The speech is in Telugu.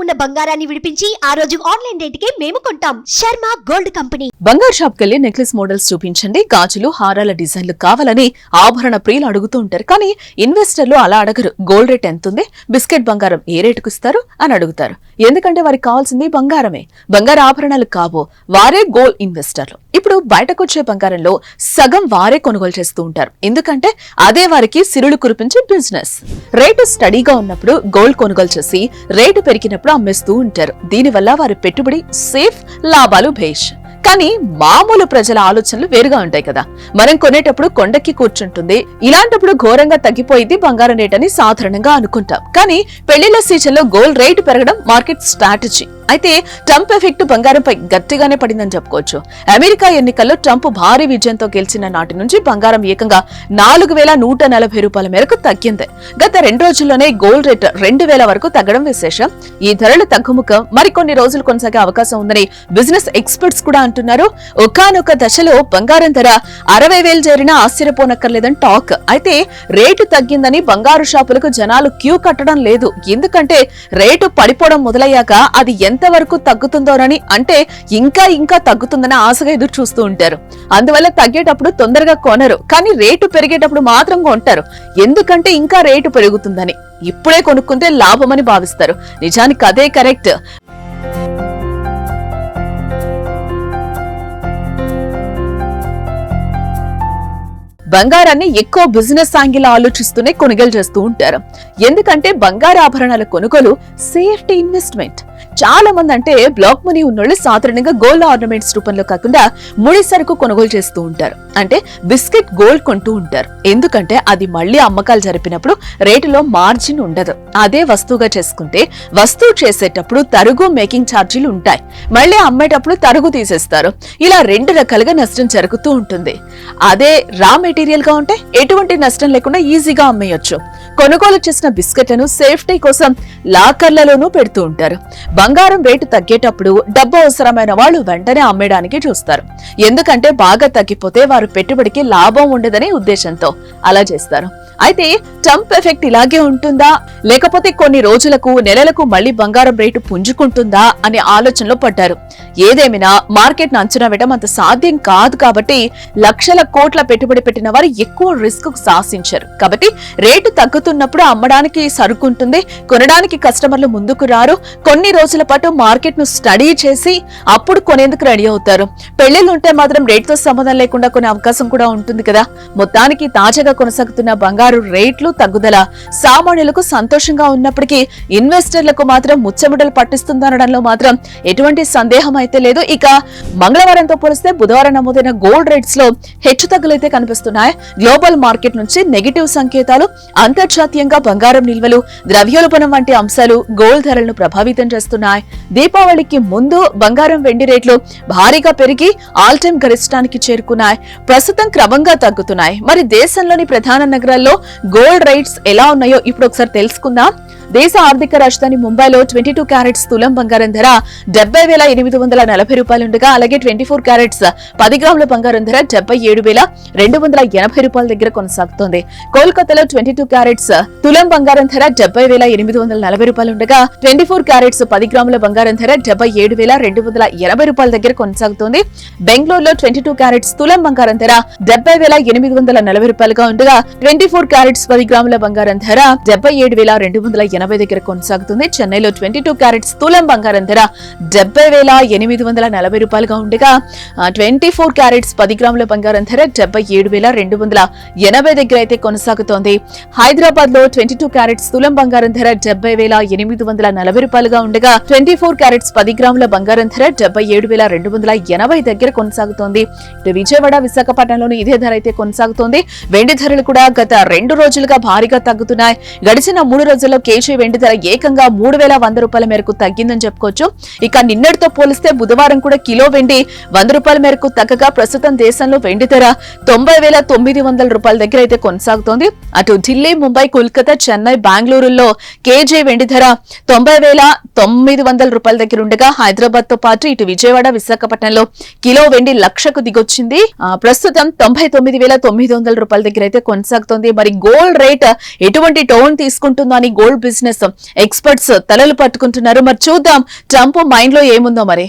ఉన్న బంగారాన్ని విడిపించి ఆ రోజు ఆన్లైన్ రేటుకే మేము కొంటాం. Sharma gold company. బంగారు షాప్ కెళ్లి నెక్లెస్ మోడల్స్ చూపించండి, గాజులు హారాల డిజైన్లు కావాలని ఆభరణ ప్రియులు అడుగుతూ ఉంటారు. కానీ ఇన్వెస్టర్లు అలా అడగరు. గోల్డ్ రేట్ ఎంతుంది, బిస్కెట్ బంగారం ఏ రేటుకు ఇస్తారు అని అడుగుతారు. ఎందుకంటే వారికి కావాల్సింది బంగారమే, బంగారు ఆభరణాలు కావు. వారే గోల్డ్ ఇన్వెస్టర్లు. ఇప్పుడు బయటకొచ్చే బంగారంలో సగం వారే కొనుగోలు చేస్తూ ఉంటారు. ఎందుకంటే అదే వారికి సిరులు కురిపించే బిజినెస్. రేటు స్టడీగా ఉన్నప్పుడు గోల్డ్ కొనుగోలు చేసి రేటు పెరిగినప్పుడు అమ్మేస్తూ ఉంటారు. దీనివల్ల వారి పెట్టుబడి సేఫ్, లాభాలు భేష్. కానీ మామూలు ప్రజల ఆలోచనలు వేరుగా ఉంటాయి కదా. మనం కొనేటప్పుడు కొండకి కూర్చుంటుంది, ఇలాంటప్పుడు ఘోరంగా తగ్గిపోయింది బంగారం రేట్ అని సాధారణంగా అనుకుంటాం. కానీ పెళ్లిళ్ల సీజన్ లో గోల్డ్ రేటు పెరగడం మార్కెట్ స్ట్రాటజీ. అయితే ట్రంప్ ఎఫెక్ట్ బంగారంపై గట్టిగానే పడిందని చెప్పుకోవచ్చు. అమెరికా ఎన్నికల్లో ట్రంప్ భారీ విజయంతో గెలిచిన నాటి నుంచి బంగారం ఏకంగా 4140 రూపాయల మేరకు తగ్గింది. గత 2 రోజుల్లోనే గోల్డ్ రేట్ 2000 వరకు తగ్గడం విశేషం. ఈ ధరల తగ్గుముఖం మరికొన్ని రోజులు కొనసాగే అవకాశం ఉందని బిజినెస్ ఎక్స్పర్ట్స్ కూడా అంటున్నారు. ఒకానొక దశలో బంగారం ధర 60,000 చేరినా ఆశ్చర్యపోనక్కర్లేదని టాక్. అయితే రేటు తగ్గిందని బంగారు షాపులకు జనాలు క్యూ కట్టడం లేదు. ఎందుకంటే రేటు పడిపోవడం మొదలయ్యాక అది ఎంతవరకు తగ్గుతుందోనని, అంటే ఇంకా తగ్గుతుందని ఆశగా ఎదురు చూస్తూ ఉంటారు. అందువల్ల తగ్గేటప్పుడు తొందరగా కొనరు, కానీ రేటు పెరిగేటప్పుడు మాత్రం కొంటారు. ఎందుకంటే ఇంకా రేటు పెరుగుతుందని. ఇప్పుడే కొనుక్కుంటే లాభమని భావిస్తారు. నిజానికి అదే కరెక్ట్. బంగారాన్ని ఎక్కువ బిజినెస్ యాంగిల్ ఆలోచిస్తూనే కొనుగోలు చేస్తూ ఉంటారు. ఎందుకంటే బంగారు ఆభరణాల కొనుగోలు సేఫ్టీ ఇన్వెస్ట్మెంట్. చాలా మంది అంటే బ్లాక్ మనీ ఉన్నోళ్ళు సాధారణంగా గోల్డ్ ఆర్నమెంట్స్ రూపంలో కాకుండా ముడి సరుకు కొనుగోలు చేస్తూ ఉంటారు. అంటే బిస్కెట్ గోల్డ్ కొంటూ ఉంటారు. ఎందుకంటే అది మళ్లీ అమ్మకాలు జరిపినప్పుడు రేటులో మార్జిన్ ఉండదు. అదే వస్తువుగా చేసుకుంటే వస్తువు చేసేటప్పుడు తరుగు, మేకింగ్ ఛార్జీలు ఉంటాయి. మళ్లీ అమ్మేటప్పుడు తరుగు తీసేస్తారు. ఇలా 2 రకాలుగా నష్టం జరుగుతూ ఉంటుంది. అదే రా మెటీరియల్ గా ఉంటే ఎటువంటి నష్టం లేకుండా ఈజీగా అమ్మేయొచ్చు. కొనుగోలు చేసిన బిస్కెట్లను సేఫ్టీ కోసం లాకర్లలోనూ పెడుతూ ఉంటారు. బంగారం రేటు తగ్గేటప్పుడు డబ్బు అవసరమైన వాళ్ళు వెంటనే అమ్మేయడానికి చూస్తారు. ఎందుకంటే బాగా తగ్గిపోతే వారు పెట్టుబడికి లాభం ఉండదనే ఉద్దేశంతో అలా చేస్తారు. అయితే ట్రంప్ ఎఫెక్ట్ ఇలాగే ఉంటుందా, లేకపోతే కొన్ని రోజులకు, నెలలకు మళ్లీ బంగారం రేటు పుంజుకుంటుందా అనే ఆలోచనలో పడ్డారు. ఏదేమైనా మార్కెట్ ను అంచనా వేయడం అంత సాధ్యం కాదు. కాబట్టి లక్షల కోట్ల పెట్టుబడి పెట్టిన వారు ఎక్కువ రిస్క్ కు సాహసించారు. కాబట్టి రేటు తగ్గుతున్నప్పుడు అమ్మడానికి సరుకుంటుంది, కొనడానికి కస్టమర్లు ముందుకు రారు. కొన్ని రోజుల పాటు మార్కెట్ ను స్టడీ చేసి అప్పుడు కొనేందుకు రెడీ అవుతారు. పెళ్లిళ్లు ఉంటే మాత్రం రేటుతో సంబంధం లేకుండా కొనే అవకాశం కూడా ఉంటుంది కదా. మొత్తానికి తాజాగా కొనసాగుతున్న బంగారు రేట్లు తగ్గుదల సామాన్యులకు సంతోషంగా ఉన్నప్పటికీ ఇన్వెస్టర్లకు మాత్రం ముచ్చముడలు పట్టిస్తుందనడంలో మాత్రం ఎటువంటి సందేహం అయితే లేదు. ఇక మంగళవారంతో పోలిస్తే బుధవారం నమోదైన గోల్డ్ రేట్స్ లో హెచ్చుతగ్గులైతే కనిపిస్తున్నాయి. గ్లోబల్ మార్కెట్ నుంచి నెగిటివ్ సంకేతాలు, అంతర్జాతీయంగా బంగారం నిల్వలు, ద్రవ్యోల్బణం వంటి అంశాలు గోల్డ్ ధరలను ప్రభావితం చేస్తున్నాయి. దీపావళికి ముందు బంగారం, వెండి రేట్లు భారీగా పెరిగి ఆల్ టైమ్ గరిష్టానికి చేరుకున్నాయి. ప్రస్తుతం క్రమంగా తగ్గుతున్నాయి. మరి దేశంలోని ప్రధాన నగరాల్లో గోల్డ్ రేట్స్ ఎలా ఉన్నాయో ఇప్పుడు ఒకసారి తెలుసుకుందాం. దేశ ఆర్థిక రాజధాని ముంబైలో 22 క్యారెట్స్ తులం బంగారం ధర 70,840 రూపాయలుండగా, అలాగే 24 క్యారెట్స్ 10 గ్రాముల బంగారం ధర 77,280 రూపాయల దగ్గర కొనసాగుతోంది. కోల్కతాలో 22 క్యారెట్స్ తులం బంగారం ధర 70,840 రూపాయలుండగా, 24 క్యారెట్స్ 10 గ్రాముల బంగారం ధర 77,280 రూపాయల దగ్గర కొనసాగుతోంది. బెంగళూరులో 22 క్యారెట్స్ తులం బంగారం ధర 70,840 రూపాయలుగా ఉండగా, 24 క్యారెట్స్ 10 గ్రాముల బంగారం ధర 77,280 దగ్గర కొనసాగుతుంది. చెన్నైలో 22 క్యారెట్స్ తులం బంగారం ధర 70,840 రూపాయలుగా ఉండగా, 24 క్యారెట్స్ 10 గ్రాముల బంగారం ధర 77,280 దగ్గర అయితే కొనసాగుతోంది. హైదరాబాద్ లో 22 క్యారెట్స్ తులం బంగారం ధర 70,840 రూపాయలుగా ఉండగా, 24 క్యారెట్స్ 10 గ్రాముల బంగారం ధర 77,280 దగ్గర కొనసాగుతోంది. విజయవాడ, విశాఖపట్నంలోని ఇదే ధర అయితే కొనసాగుతోంది. వెండి ధరలు కూడా గత 2 రోజులుగా భారీగా తగ్గుతున్నాయి. గడిచిన 3 రోజుల్లో కేజీ వెండి ధర ఏకంగా 3,100 రూపాయల మేరకు తగ్గిందని చెప్పుకోవచ్చు. ఇక నిన్నటితో పోలిస్తే బుధవారం కూడా కిలో వెండి 100 రూపాయల మేరకు తగ్గగా ప్రస్తుతం దేశంలో వెండి ధర 90,900 రూపాయల దగ్గర అయితే కొనసాగుతోంది. అటు ఢిల్లీ, ముంబై, కోల్కతా, చెన్నై, బెంగళూరులో కేజీ వెండి ధర 90,900 రూపాయల దగ్గర ఉండగా, హైదరాబాద్ తో పాటు ఇటు విజయవాడ, విశాఖపట్నంలో కిలో వెండి లక్షకు దిగొచ్చింది. ప్రస్తుతం 99,900 రూపాయల దగ్గర అయితే కొనసాగుతోంది. మరి గోల్డ్ రేట్ ఎటువంటి టోన్ తీసుకుంటుందో అని గోల్డ్ బిజినెస్ ఎక్స్పర్ట్స్ తలలు పట్టుకుంటున్నారు. మరి చూద్దాం ట్రంప్ మైండ్ లో ఏముందో మరి.